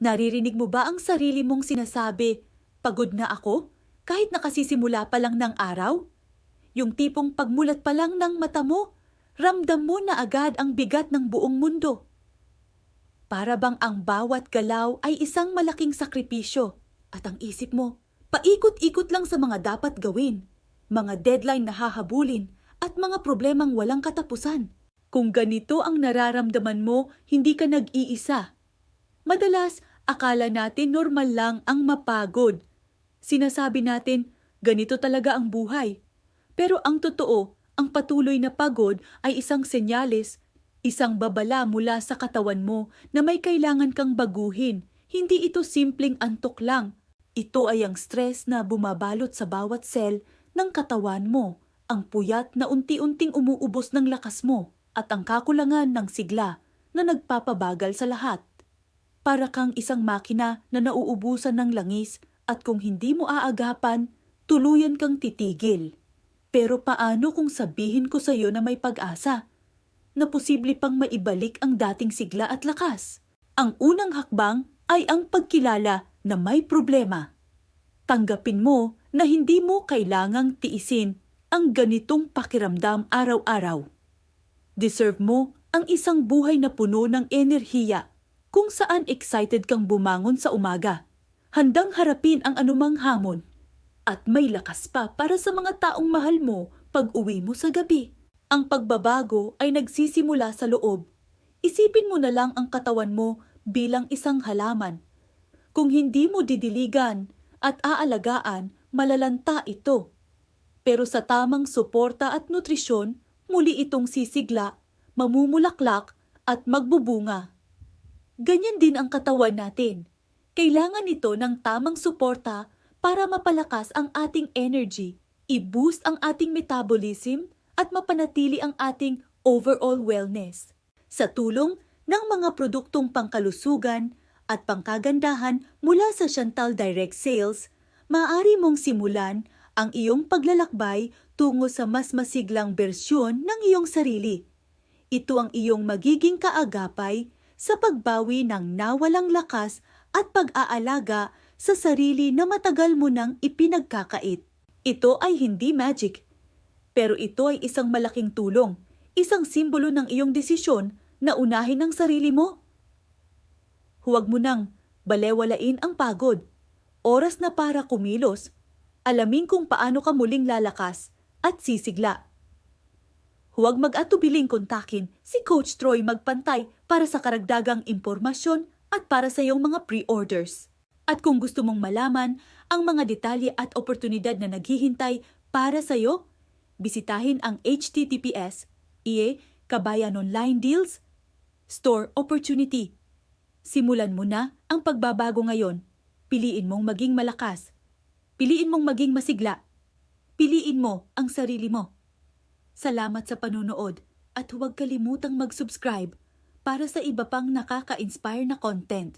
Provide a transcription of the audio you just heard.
Naririnig mo ba ang sarili mong sinasabi, "Pagod na ako," kahit nakasisimula pa lang ng araw? Yung tipong pagmulat pa lang ng mata mo, ramdam mo na agad ang bigat ng buong mundo. Para bang ang bawat galaw ay isang malaking sakripisyo at ang isip mo, paikot-ikot lang sa mga dapat gawin, mga deadline na hahabulin at mga problemang walang katapusan. Kung ganito ang nararamdaman mo, hindi ka nag-iisa. Madalas, akala natin normal lang ang mapagod. Sinasabi natin, ganito talaga ang buhay. Pero ang totoo, ang patuloy na pagod ay isang senyales, isang babala mula sa katawan mo na may kailangan kang baguhin. Hindi ito simpleng antok lang. Ito ay ang stress na bumabalot sa bawat cell ng katawan mo, ang puyat na unti-unting umuubos ng lakas mo, at ang kakulangan ng sigla na nagpapabagal sa lahat. Para kang isang makina na nauubusan ng langis at kung hindi mo aagapan, tuluyan kang titigil. Pero paano kung sabihin ko sa iyo na may pag-asa? Na posible pang maibalik ang dating sigla at lakas? Ang unang hakbang ay ang pagkilala na may problema. Tanggapin mo na hindi mo kailangang tiisin ang ganitong pakiramdam araw-araw. Deserve mo ang isang buhay na puno ng enerhiya, kung saan excited kang bumangon sa umaga, handang harapin ang anumang hamon, at may lakas pa para sa mga taong mahal mo pag-uwi mo sa gabi. Ang pagbabago ay nagsisimula sa loob. Isipin mo na lang ang katawan mo bilang isang halaman. Kung hindi mo didiligan at aalagaan, malalanta ito. Pero sa tamang suporta at nutrisyon, muli itong sisigla, mamumulaklak at magbubunga. Ganyan din ang katawan natin. Kailangan ito ng tamang suporta para mapalakas ang ating energy, i-boost ang ating metabolism at mapanatili ang ating overall wellness. Sa tulong ng mga produktong pangkalusugan at pangkagandahan mula sa Chantal Direct Sales, maaari mong simulan ang iyong paglalakbay tungo sa mas masiglang bersyon ng iyong sarili. Ito ang iyong magiging kaagapay sa pagbawi ng nawalang lakas at pag-aalaga sa sarili na matagal mo nang ipinagkakait. Ito ay hindi magic, pero ito ay isang malaking tulong, isang simbolo ng iyong desisyon na unahin ang sarili mo. Huwag mo nang balewalain ang pagod. Oras na para kumilos. Alamin kung paano ka muling lalakas at sisigla. Huwag mag-atubiling kontakin si Coach Troy Magpantay para sa karagdagang impormasyon at para sa iyong mga pre-orders. At kung gusto mong malaman ang mga detalye at oportunidad na naghihintay para sa iyo, bisitahin ang https://Kabayan Online Deals Store Opportunity. Simulan mo na ang pagbabago ngayon. Piliin mong maging malakas. Piliin mong maging masigla. Piliin mo ang sarili mo. Salamat sa panunood at huwag kalimutang mag-subscribe para sa iba pang nakaka-inspire na content.